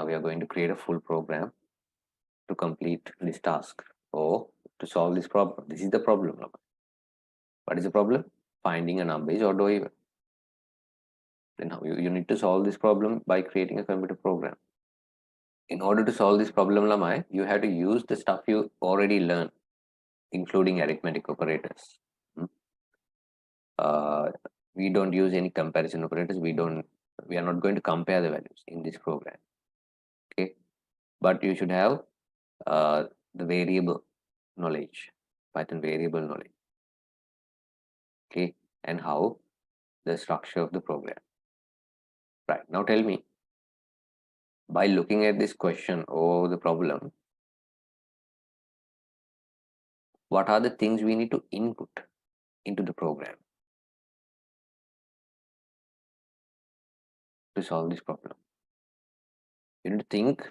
Now we are going to create a full program to complete this task or to solve this problem. This is the problem. What is the problem? Finding a number is odd or even. Then now you need to solve this problem by creating a computer program. In order to solve this problem, Lamai, you have to use the stuff you already learned, including arithmetic operators. We don't use any comparison operators. We are not going to compare the values in this program. Okay, but you should have the variable knowledge, Python variable knowledge. Okay, and how the structure of the program. Right, now tell me, by looking at this question or the problem, what are the things we need to input into the program to solve this problem? You need to think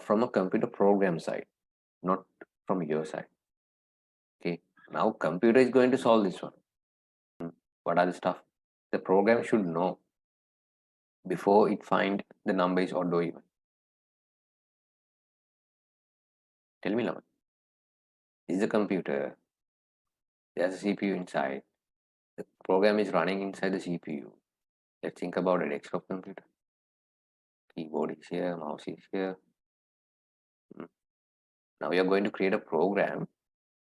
from a computer program side, not from your side. Okay, now computer is going to solve this one. What are the stuff the program should know before it find the number is odd or even? Tell me, Laman. This is a computer. There's a CPU inside. The program is running inside the CPU. Let's think about a desktop computer. Keyboard is here, mouse is here. Now we are going to create a program,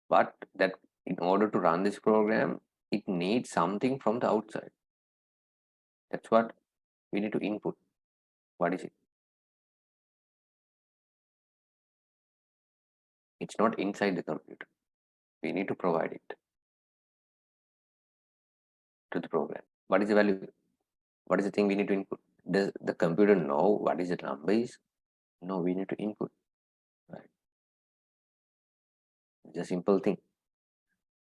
but that in order to run this program, it needs something from the outside. That's what we need to input. What is it? It's not inside the computer. We need to provide it to the program. What is the value? What is the thing we need to input? Does the computer know what is the number is? No, we need to input. Right? It's a simple thing.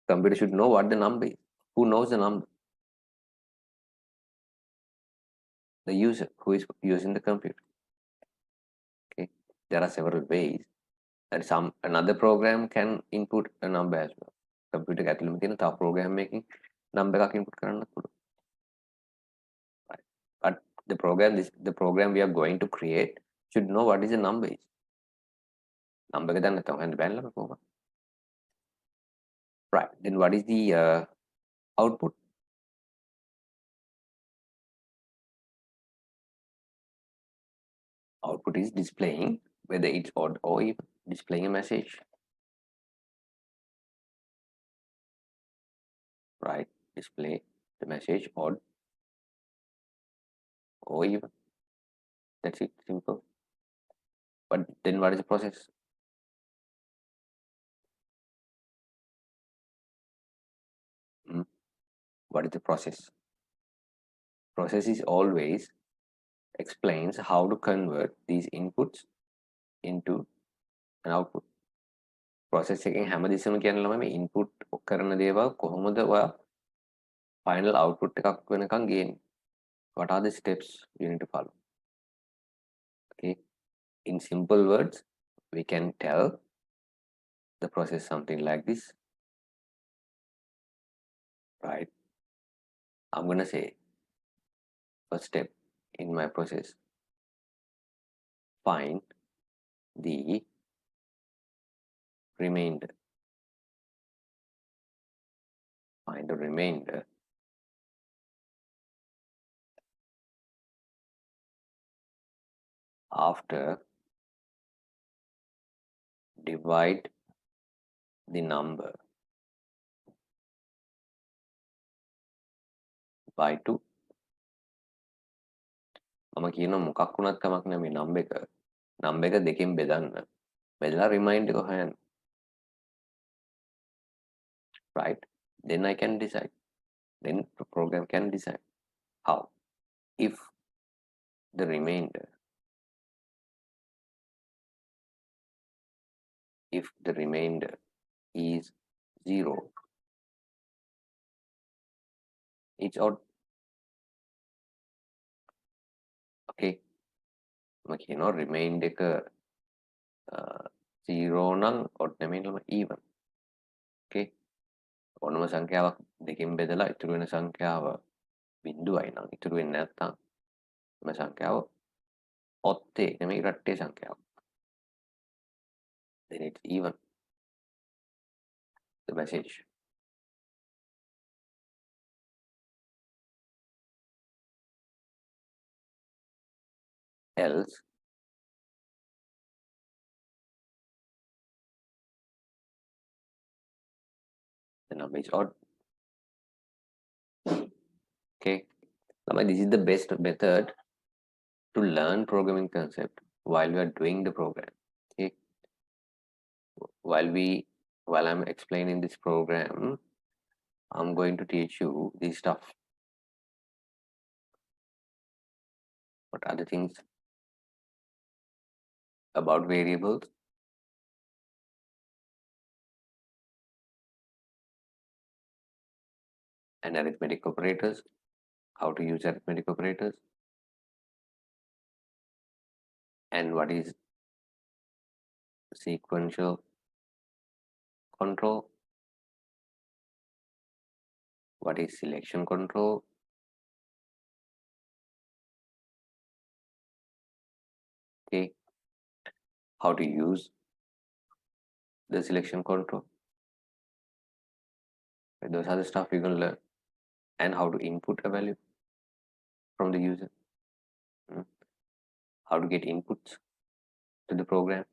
Computer should know what the number is. Who knows the number? The user who is using the computer. Okay, there are several ways, and another program can input a number as well. Computer ඇතුළෙම තියෙන තව program එකකින් number එකක් input කරන්නත් පුළුවන්. Right. But the program we are going to create should know what is the number is. Number එක දන්නේ නැත්නම් හොයන්න බැහැ ළම කොහොමද? Right. Then what is the output? Output is displaying whether it's odd or even, displaying a message. Right, display the message odd or even. That's it, simple. But then what is the process? What is the process? Process is always explains how to convert these inputs into an output. Process එකෙන් හැමදෙස්සම කියන ළමයි මේ input කරන දේවල් කොහොමද ඔයා final output එකක් වෙනකන් ගේන්නේ? What are the steps you need to follow? Okay, in simple words we can tell the process something like this. Right, I'm gonna say first step in my process, find the remainder. Find the remainder after divide the number by 2. මම කියන මොකක් වුණත් කමක් නැහැ මේ number එක දෙකෙන් බෙදන්න. බෙදලා reminder එක හොයන්න. Right, then I can decide. Then the program can decide how. If the remainder is 0, it's odd. Okay, මම කියනවා remainder එක 0 නම් odd නෙමෙයි ළම even. Okay, ඕනම සංඛ්‍යාවක් දෙකෙන් බෙදලා ඉතුරු වෙන සංඛ්‍යාව බිඳුවයි නම් ඉතුරු වෙන්නේ නැත්නම් මේ සංඛ්‍යාව ඔත්තේ නෙමෙයි රට්ටේ සංඛ්‍යාව. Then it's even the message. Else the number is odd. Okay. This is the best method to learn programming concept while we are doing the program. Okay. While I'm explaining this program, I'm going to teach you this stuff. What other things about variables and arithmetic operators, how to use arithmetic operators, and what is sequential control, what is selection control, okay, how to use the selection control. Those are the stuff you're going to learn, and how to input a value from the user, how to get inputs to the program.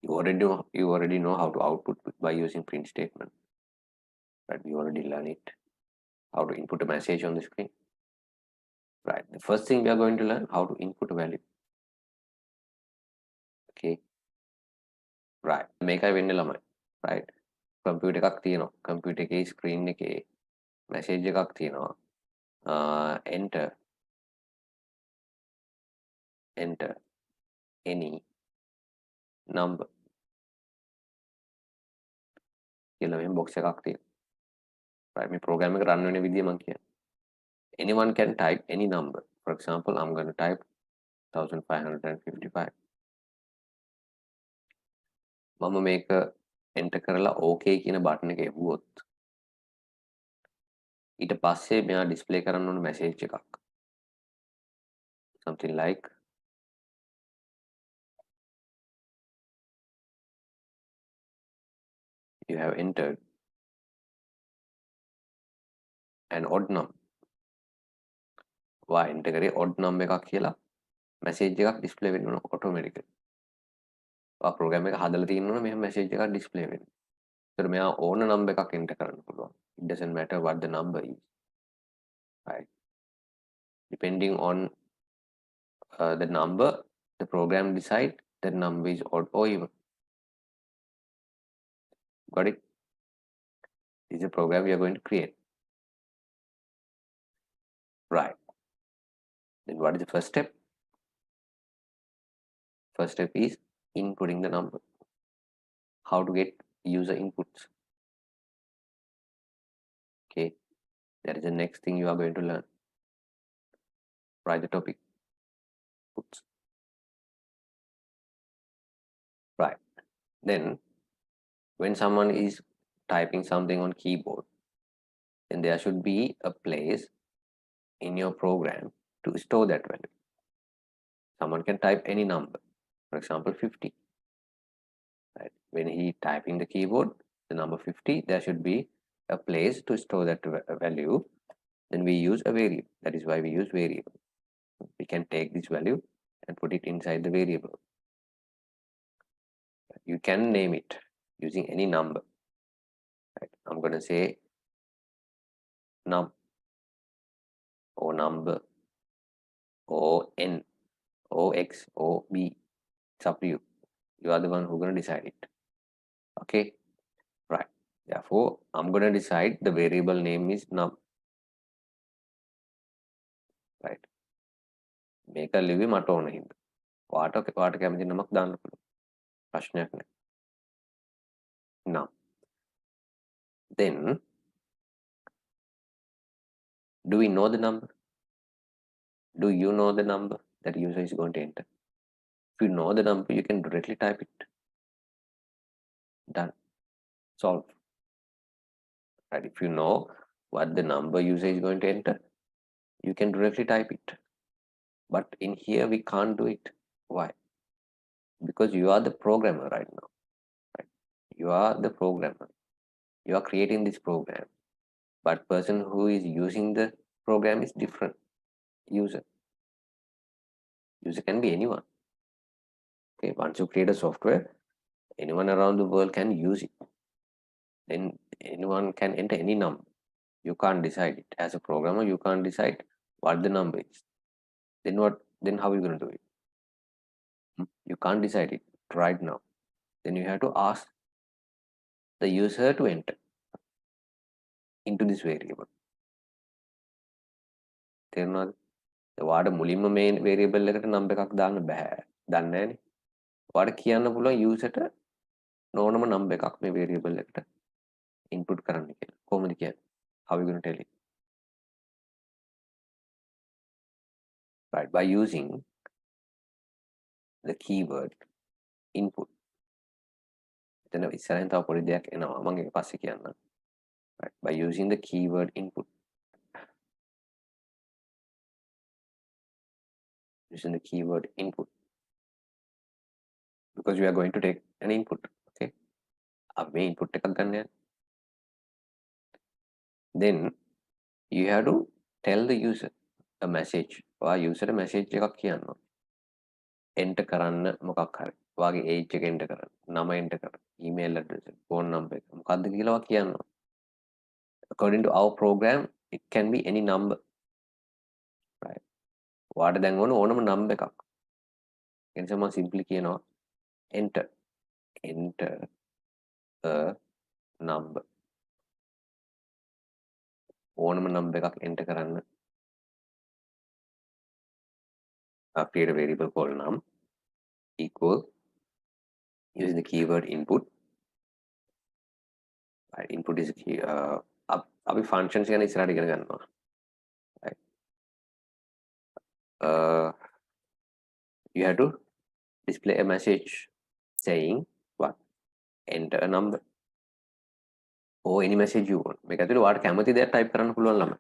You already know how to output by using print statement, right? We already learned it, how to input a message on the screen, right? The first thing we are going to learn how to input a value. Okay, right. මේකයි වෙන්නේ ළමයි, right? Computer එකක් තියෙනවා, computer එකේ screen එකේ message එකක් තියෙනවා, enter any number කියලා මෙහෙම box එකක් තියෙනවා, right? මේ program එක run වෙන විදිය මම කියන්නේ. Anyone can type any number. For example, I'm going to type 1555. මම මේක enter කරලා okay කියන button එක එවුවොත් ඊට පස්සේ මෙයා display කරන්න ඕන message එකක්. Something like you have entered an odd number. වා enter කරේ odd number එකක් කියලා message එකක් display වෙන්න ඕන automatically. වා program එක හදලා තියෙන්න ඕන මෙහෙම message එකක් display වෙන්න. ඒතර මෙයා ඕන number එකක් enter කරන්න පුළුවන්. It doesn't matter what the number is. Right? Depending on the number, the program decide that number is odd or even. Got it? This is a program we are going to create. Right. Then what is the first step? First step is inputting the number. How to get user inputs. Okay. That is the next thing you are going to learn. Write the topic. Puts. Right. Then when someone is typing something on keyboard, then there should be a place in your program to store that value. Someone can type any number, for example 50. Right? When he typing the keyboard, the number 50, there should be a place to store that value. Then we use a variable. That is why we use variable. We can take this value and put it inside the variable. You can name it using any number. Right? I'm going to say num or number or n or x or b. It's up to you. You are the one who's going to decide it. Okay, right. Therefore, I'm going to decide the variable name is num. Right. මේක ලිව්වේ මට ඕන හින්දා. වාට කැමති නමක් දාන්න පුළුවන්. ප්‍රශ්නයක් නැහැ. Now, then do we know the number? Do you know the number that user is going to enter? If you know the number, you can directly type it. Done. Solve. Right. If you know what the number user is going to enter, you can directly type it. But in here we can't do it. Why? Because you are the programmer right now. Right? You are the programmer. You are creating this program, but person who is using the program is different. User can be anyone. Okay, once you create a software, anyone around the world can use it. Then anyone can enter any number. You can't decide it. As a programmer, you can't decide what the number is. Then what? Then how are you going to do it? You can't decide it right now. Then you have to ask the user to enter into this variable. තේරුණාද? ඔයාට මුලින්ම මේ variable එකට number එකක් දාන්න බෑ. දන්නේ නැහැනේ. ඔයාට කියන්න පුළුවන් user ට ඕනම number එකක් මේ variable එකට input කරන්න කියලා. කොහොමද කියන්නේ? How are you going to tell it? Right, by using the keyword input. එතන ඉස්සරහින් තව පොඩි දෙයක් එනවා. මම ඒක පස්සේ කියන්නම්. Right, by using the keyword input. Using the keyword input. Because we are going to take an input. Okay. අපි මේ input එකක් ගන්න යන්නේ. Then you have to tell the user a message. ඔයා user ට message එකක් කියන්න ඕනේ. enter කරන්න මොකක් හරි. ඔයාගේ age එක enter කරන්න. නම enter කරන්න. email address, phone number එක. මොකක්ද කියලා ඔයා කියන්න ඕනේ. According to our program, it can be any number. Right. ඔයාට දැන් ඕනම number එකක්. ඒ නිසා මම simply කියනවා enter a number. ඕනම number එකක් enter කරන්න. Create a variable called num equal using the keyword input. Right, input is a key. අපි functions ගැන ඉස්සරහට ඉගෙන ගන්නවා. Right. You have to display a message saying what? Enter a number. Or any message you want. මේක ඇතුලේ ඔයාට කැමති දෙයක් type කරන්න පුළුවන් ළමයි.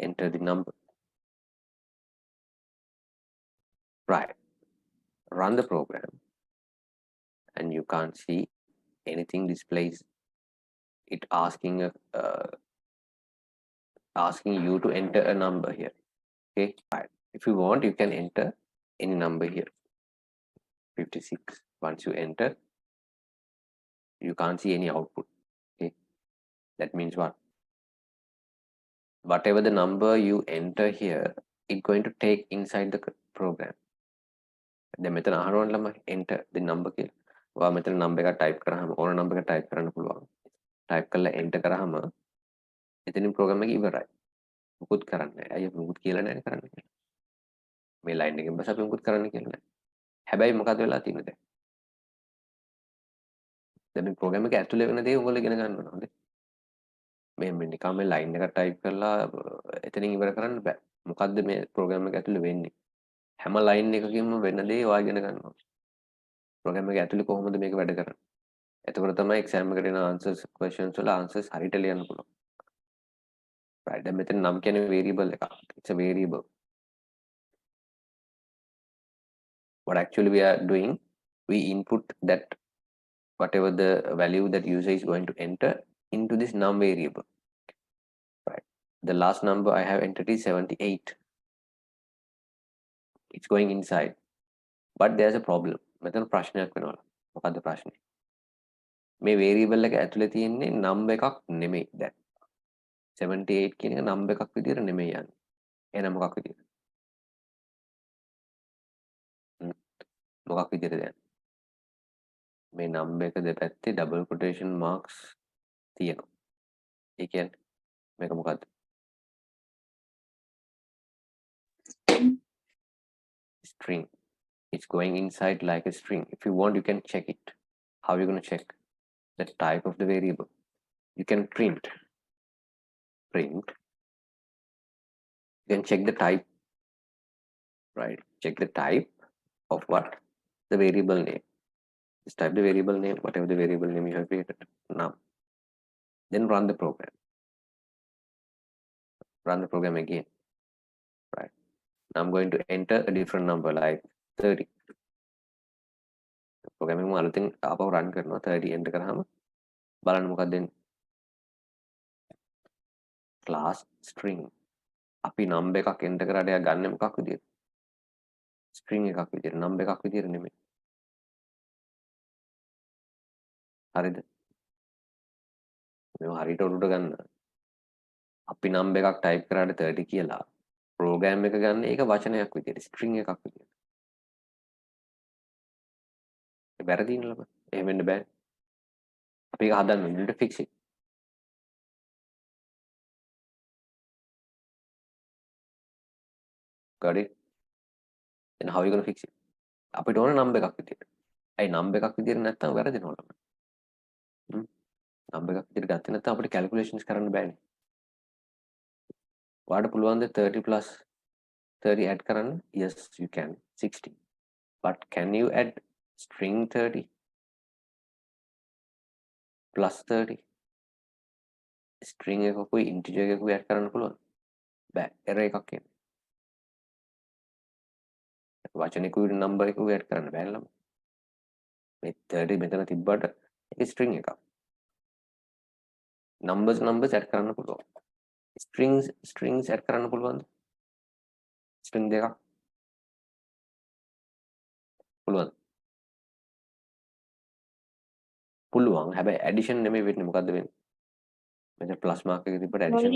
Enter the number. Right. Run the program and you can't see anything displays it asking you to enter a number here. Okay. Right. If you want, you can enter any number here. 56. Once you enter, you can't see any output. Okay. That means what? Whatever the number you enter here, it's going to take inside the program. දැන් මෙතන අහනවනේ ළමයි enter the number කියලා. ඔයා මෙතන number එකක් type කරාම ඕන number එකක් type කරන්න පුළුවන්. type කරලා enter කරාම එතනින් program එක ඉවරයි. මුකුත් කරන්නේ නැහැ. අයියෝ මුකුත් කියලා නැහැ කරන්න කියලා. මේ line එකෙන් බස අපි මුකුත් කරන්න කියලා නැහැ. හැබැයි මොකද වෙලා තියෙන්නේ දැන්? දැන් මේ program එක ඇතුලේ වෙන දේ ඔයගොල්ලෝ ඉගෙන ගන්න ඕනේ. මේ නිකන් මේ line එක type කරලා එතනින් ඉවර කරන්න බෑ. මොකද්ද මේ program එක ඇතුලේ වෙන්නේ? හැම line එකකින්ම වෙන දේ ඔයා ඉගෙන ගන්න ඕනේ. program එක ඇතුලේ කොහොමද මේක වැඩ කරන්නේ? එතකොට තමයි exam එකට එන answers questions වල answers හරියට ලියන්න පුළුවන්. right, දැන් මෙතන නම් කියන්නේ variable එකක්. It's a variable. What actually we are doing, we input that whatever the value that user is going to enter into this num variable. Right. The last number I have entered is 78. It's going inside. But there's a problem. මෙතන ප්‍රශ්නයක් වෙනවා. මොකද්ද ප්‍රශ්නේ? මේ variable එක ඇතුලේ තියෙන්නේ number එකක් නෙමෙයි දැන්. 78 කියන එක number එකක් විදියට නෙමෙයි යන්නේ. එහෙනම් මොකක් විදියට? මොකක් විදියටද යන්නේ? මේ number එක දෙපැත්තේ double quotation marks තියෙනවා. ඒ කියන්නේ මේක මොකද්ද? String. It's going inside like a string. If you want, you can check it. How are you going to check the type of the variable? You can print. You can check the type. Right. Check the type of what? The variable name. Just type the variable name, whatever the variable name you have created. Now, Then run the program. Run the program again. Right. Now I'm going to enter a different number like 30. Programming එක අලුතින් ආපහු run කරනවා 30 enter කරාම බලන්න මොකක්ද දෙන්නේ. Class string. අපි number එකක් enter කරාට එයා ගන්න මොකක් විදියට? string එකක් විදියට, number එකක් විදියට නෙමෙයි. හරිද? මේව හරියට උඩට ගන්න. අපි number එකක් type කරාට 30 කියලා program එක ගන්න ඒක වචනයක් විදියට, string එකක් විදියට. ඒ වැරදි නේද? එහෙම වෙන්න බෑ. අපි ඒක හදන්න we need to fix it. Got it? Then how are you going to fix it? අපිට ඕන number එකක් විදියට. ඇයි number එකක් විදියට නැත්තම් වැරදිනවා ළමයි. number එකක් විදියට ගත්තේ නැත්නම් අපිට calculations කරන්න බෑනේ. ඔයාලට පුළුවන් ද 30 plus 30 add කරන්න? Yes, you can. 60. But can you add string 30 plus 30? string එකකුයි integer එකකුයි add කරන්න පුළුවන්? බෑ. error එකක් එන්නේ. වචනෙකුයි number එකකුයි add කරන්න බෑ ළමයි. මේ 30 මෙතන තිබ්බට ඒක string එකක්. numbers add කරන්න පුළුවන්. strings add කරන්න පුළුවන්ද? string දෙකක් පුළුවන්. පුළුවන්. හැබැයි addition නෙමෙයි වෙන්නේ. මොකද්ද වෙන්නේ? මෙතන plus mark එක තිබ්බට addition.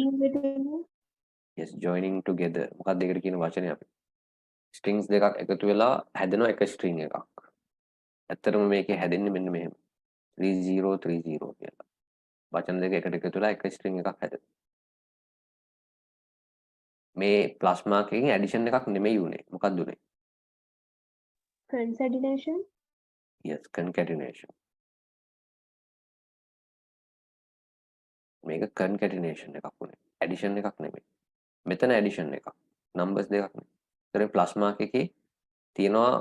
Yes, joining together. මොකක්ද ඒකට කියන වචනේ අපි? strings දෙකක් එකතු වෙලා හැදෙනවා එක string එකක්. ඇත්තටම මේකේ හැදෙන්නේ මෙන්න මෙහෙම. 3030 කියලා. වචන දෙක එකට එකතු වෙලා එක string එකක් හැදෙනවා. මේ plus mark එකකින් addition එකක් නෙමෙයි උනේ. මොකක්ද උනේ? Concatenation? Yes, concatenation. මේක concatenation එකක් උනේ. addition එකක් නෙමෙයි. මෙතන addition එකක්. numbers දෙකක් නෙමෙයි. ඒතරේ plus mark එකේ තියෙනවා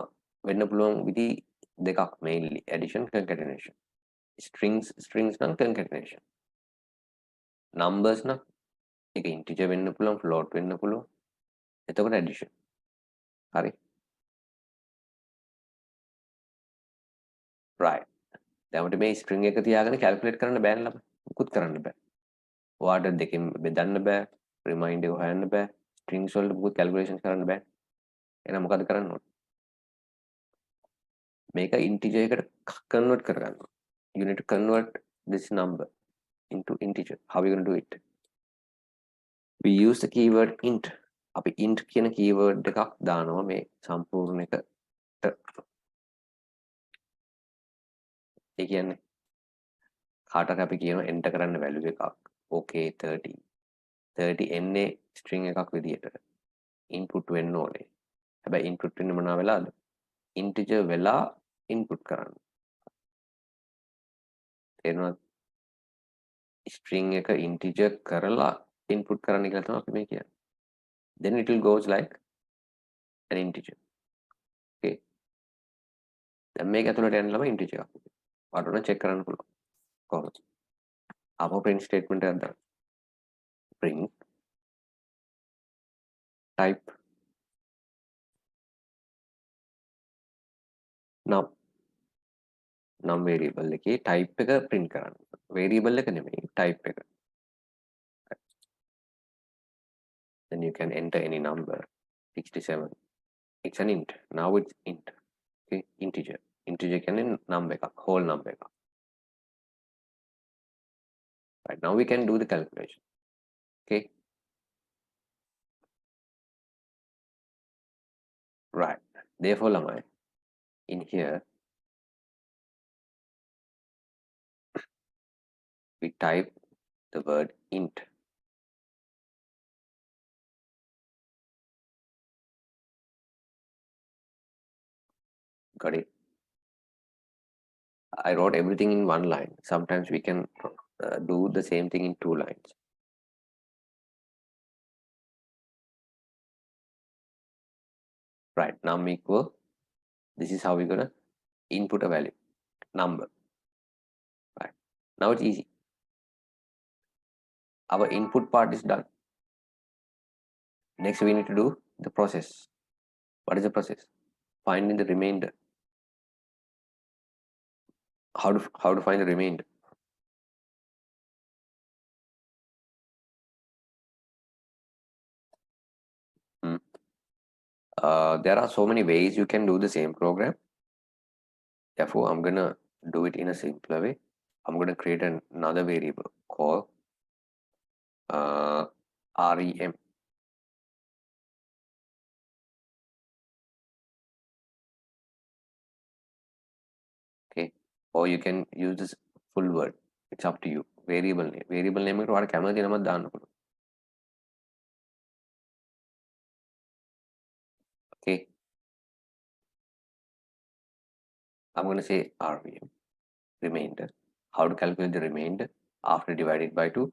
වෙන්න පුළුවන් විදි දෙකක් mainly addition concatenation. strings නම් concatenation. numbers නම් ඒක integer වෙන්න පුළුවන් float වෙන්න පුළුවන්. එතකොට addition. හරි. right. දැන් අපිට මේ string එක තියාගෙන calculate කරන්න බෑනේ ළමයි. මුකුත් කරන්න බෑ. ඔයාලට දෙකෙන් බෙදන්න බෑ. remind එක හොයන්න බෑ. strings වලට මුකුත් calculation කරන්න බෑ. එහෙනම් මොකද කරන්න ඕනේ? මේක integer එකට convert කරගන්න. You need to convert this number into integer. How are you going to do it? We use the keyword int. අපි int කියන keyword එකක් දානවා මේ සම්පූර්ණ එකට. ඒ කියන්නේ කාටද අපි කියනවා enter කරන්න value එකක්. okay 30. 30 එන්නේ string එකක් විදියට. input වෙන්න ඕනේ. හැබැයි input වෙන්නේ මොනවා වෙලාද? integer වෙලා input කරන්න. තේරෙනවද? string එක integer කරලා input කරන්න කියලා තමයි අපි මේ කියන්නේ. Then it will goes like an integer. Okay. දැන් මේක ඇතුළට යන්න ළම integer එකක්. ඔයාලට උන check කරන්න පුළුවන්. කොහොමද? අපෝ print statement එකක් දාන්න. print type num variable එකේ type එක print කරන්න. variable එක නෙමෙයි type එක. Then you can enter any number. 67. It's an int. Now it's int. Okay, integer. Integer කියන්නේ number එකක්, whole number එකක්. Right, now we can do the calculation. Okay. Right. Therefore, lamai, in here, we type the word int. Got it? I wrote everything in one line. Sometimes we can do the same thing in 2 lines. Right, num equal, this is how we're gonna input a value, number. Right, now it's easy. our input part is done. Next, we need to do the process. What is the process? Finding the remainder. How to find the remainder? There are so many ways you can do the same program. Therefore, I'm gonna do it in a simpler way. I'm gonna create another variable called rem. Okay, or you can use this full word. It's up to you. Variable name. Variable name එකට ඔයාලා කැමති නමක් දාන්න පුළුවන්. Okay, I'm gonna say rem remainder. How to calculate the remainder after divided by 2?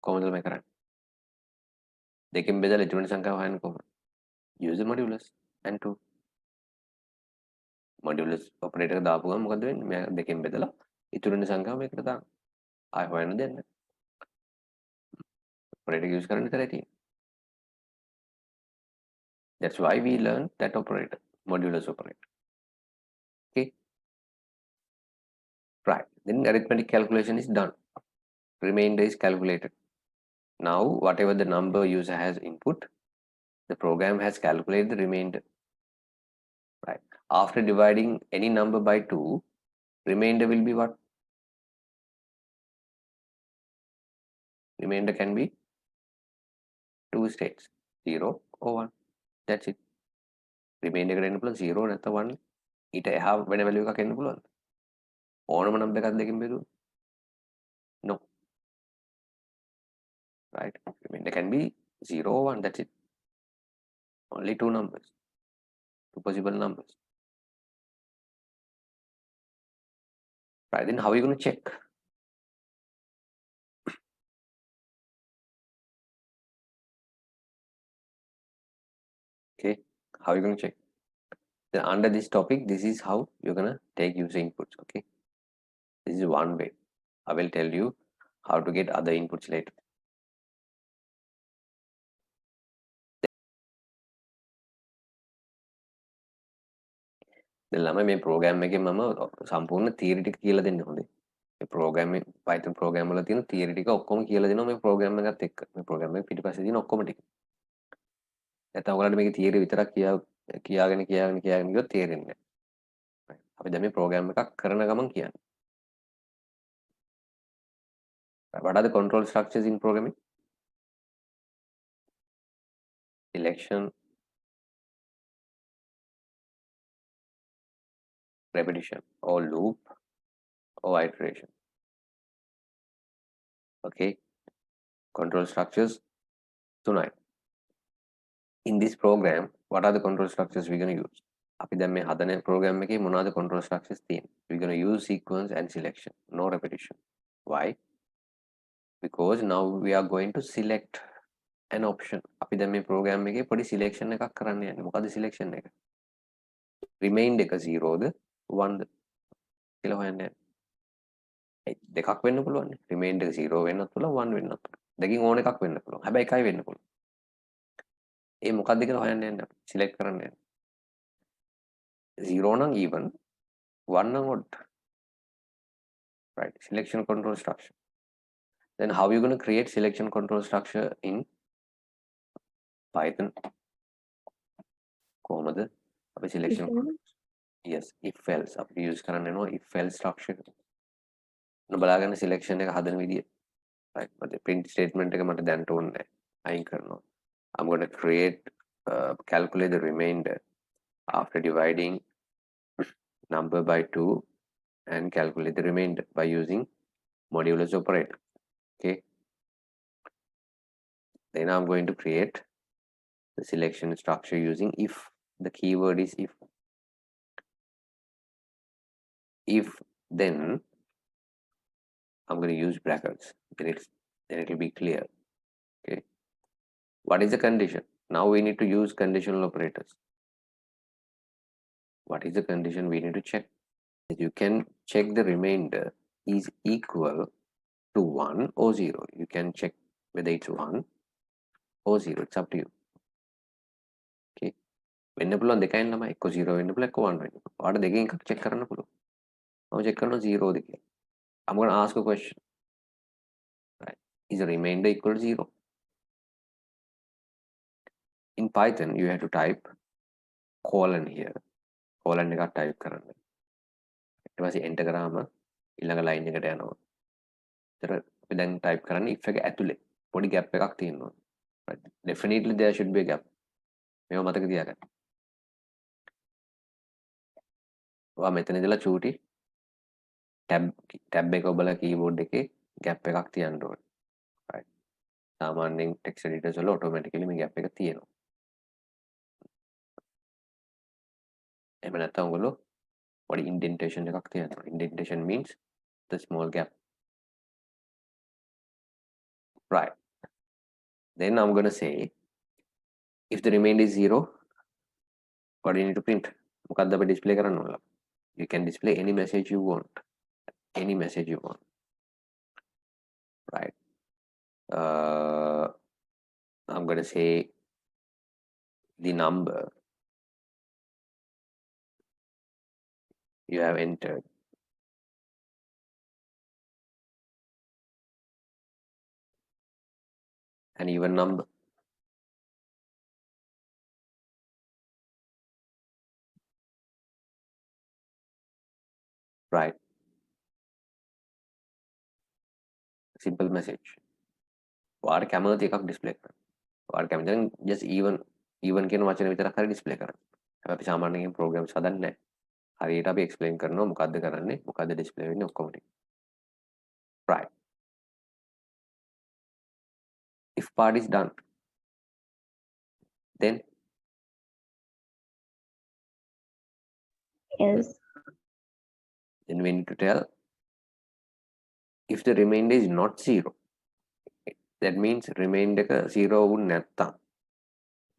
කොහොමද මේ කරන්නේ? දෙකෙන් බෙදලා ඉතුරු වෙන සංඛ්‍යාව හොයන්න කොහොමද? Use the modulus and 2. Modulus operator එක දාපු ගමන් මොකද වෙන්නේ? මෙයා දෙකෙන් බෙදලා ඉතුරු වෙන සංඛ්‍යාව මේකට දාන්න. ආයෙ හොයන්න දෙන්න. Operator use කරන්න විතරයි තියෙන්නේ. That's why we learn that operator, modulus operator. Okay, right. Then arithmetic calculation is done. Remainder is calculated. Now, whatever the number user has input, the program has calculated the remainder. Right. After dividing any number by 2, remainder will be what? Remainder can be 2 states, 0 or 1. That's it. Remainder එකට එන්න පුළුවන් 0 නැත්නම් 1. ඊට එහා වෙන value එකක් එන්න පුළුවන්ද? ඕනම number එකක් දෙකෙන් බෙදුවොත්? No. Right. Remainder can be 0 or 1. That's it. Only two numbers, two possible numbers. Right. Then how are you going to check? Okay. How are you going to check? Then under this topic, this is how you're going to take user inputs. Okay. This is one way. I will tell you how to get other inputs later. දැන් ළමයි මේ programme එකේ මම සම්පූර්ණ theory ටික කියලා දෙන්න හොඳේ. මේ ප්‍රෝග්‍රෑම් Python ප්‍රෝග්‍රෑම් වල තියෙන තියරි ටික ඔක්කොම කියලා දෙනවා මේ ප්‍රෝග්‍රෑම් එකත් එක්ක. මේ ප්‍රෝග්‍රෑම් එක පිටිපස්සේ තියෙන ඔක්කොම ටික. නැත්නම් ඔයාලට මේකේ තියරි විතරක් කියාගෙන ගියොත් තේරෙන්නේ නැහැ. අපි දැන් මේ ප්‍රෝග්‍රෑම් එකක් කරන ගමන් කියන්නේ. What are the control structures in programming? Selection, repetition, or loop, or iteration. Okay, control structures tonight. In this program, what are the control structures we're going to use? අපි දැන් මේ හදන program එකේ මොනවාද control structures තියෙන්නේ? We're going to use sequence and selection, no repetition. Why? Because now we are going to select an option. අපි දැන් මේ program එකේ පොඩි selection එකක් කරන්න යන්නේ. මොකද selection එක? Remain එක 0ද 1ද කියලා හොයන්න යන්නේ. දෙකක් වෙන්න පුළුවන්. Remain එක 0 වෙන්නත් පුළුවන් 1 වෙන්නත් පුළුවන්. දෙකකින් ඕන එකක් වෙන්න පුළුවන්. හැබැයි එකයි වෙන්න පුළුවන්. ඒ මොකක්ද කියලා හොයන්න යන්න අපි select කරන්න යන්න. 0 නම් even, 1 නම් odd. Right, selection control structure. Then how are you going to create selection control structure in Python? කොහොමද අපි selection? Yes, if else අපි use කරන්න යනවා if else structure. බලාගන්න selection එක හදන විදිය. Right, මට print statement එක මට දැනට ඕනේ නැහැ. අයින් කරනවා. I'm going to create calculate the remainder after dividing number by 2 and calculate the remainder by using modulus operator. Okay, then I'm going to create the selection structure using if. The keyword is if then I'm going to use brackets, then it will be clear. Okay, what is the condition? Now we need to use conditional operators. What is the condition we need to check? You can check the remainder is equal to 1 or 0. You can check whether it's 1 or 0. It's up to you. Okay. වෙන්න පුළුවන් දෙකයින් ළමයි එක්ක 0 වෙන්න පුළුවන් එක්ක 1 වෙන්න පුළුවන්. ඔයාලට දෙකෙන් එකක් check කරන්න පුළුවන්. මම check කරනවා 0ද කියලා. I'm going to ask a question. Right. Is the remainder equal to 0? In Python, you have to type colon here. Colon එකක් type කරන්න. ඊට පස්සේ enter කරාම ඊළඟ line එකට යනවා. ඒතර අපි දැන් type කරන්නේ if එක ඇතුලේ පොඩි gap එකක් තියෙනවා. Right. Definitely there should be a gap. මේව මතක තියාගන්න. ඔයා මෙතන ඉඳලා චූටි tab එක ඔබලා keyboard එකේ gap එකක් තියන්න ඕනේ. Right. සාමාන්‍යයෙන් text editors වල automatically මේ gap එක තියෙනවා. එහෙම නැත්නම් ඔයගොල්ලෝ පොඩි indentation එකක් තියනවා. Indentation means the small gap. Right. Then I'm going to say if the remainder is 0, what do you need to print? මොකක්ද අපි display කරන්න ඕන? You can display any message you want. Any message you want. Right. I'm going to say the number you have entered an even number. Right. Simple message. ඔයාට කැමති එකක් display කරන්න. ඔයාට කැමති නම් just even කියන වචන විතරක් හරි display කරන්න. හැබැයි අපි සාමාන්‍යයෙන් programs හදන්නේ නැහැ. හරියට අපි explain කරනවා මොකද්ද කරන්නේ, මොකද්ද display වෙන්නේ ඔක්කොම ටික. Right. If part is done, then Yes. then we need to tell if the remainder is not 0. That means remainder එක 0 වුනේ නැත්තම්.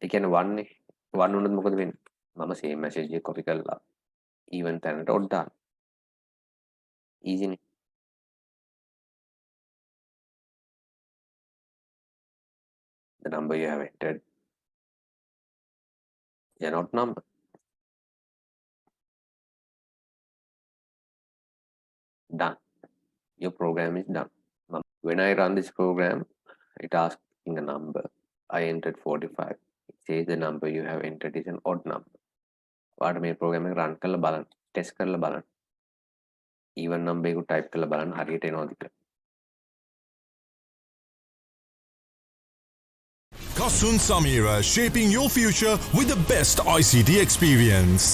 ඒ කියන්නේ 1 නේ. 1 වුණොත් මොකද වෙන්නේ? මම same message එක copy කරලා even තැනට ඔඩ් දාන්න. easy නේ. The number you have entered is not number. Done. Your program is done. When I run this program, it asking a number. I entered 45. It says the number you have entered is an odd number. What my program run කරලා බලන්න. Test කරලා බලන්න. Even number එකු type කරලා බලන්න හරියට එනවද කියලා. Kasun Sameera, shaping your future with the best ICT experience.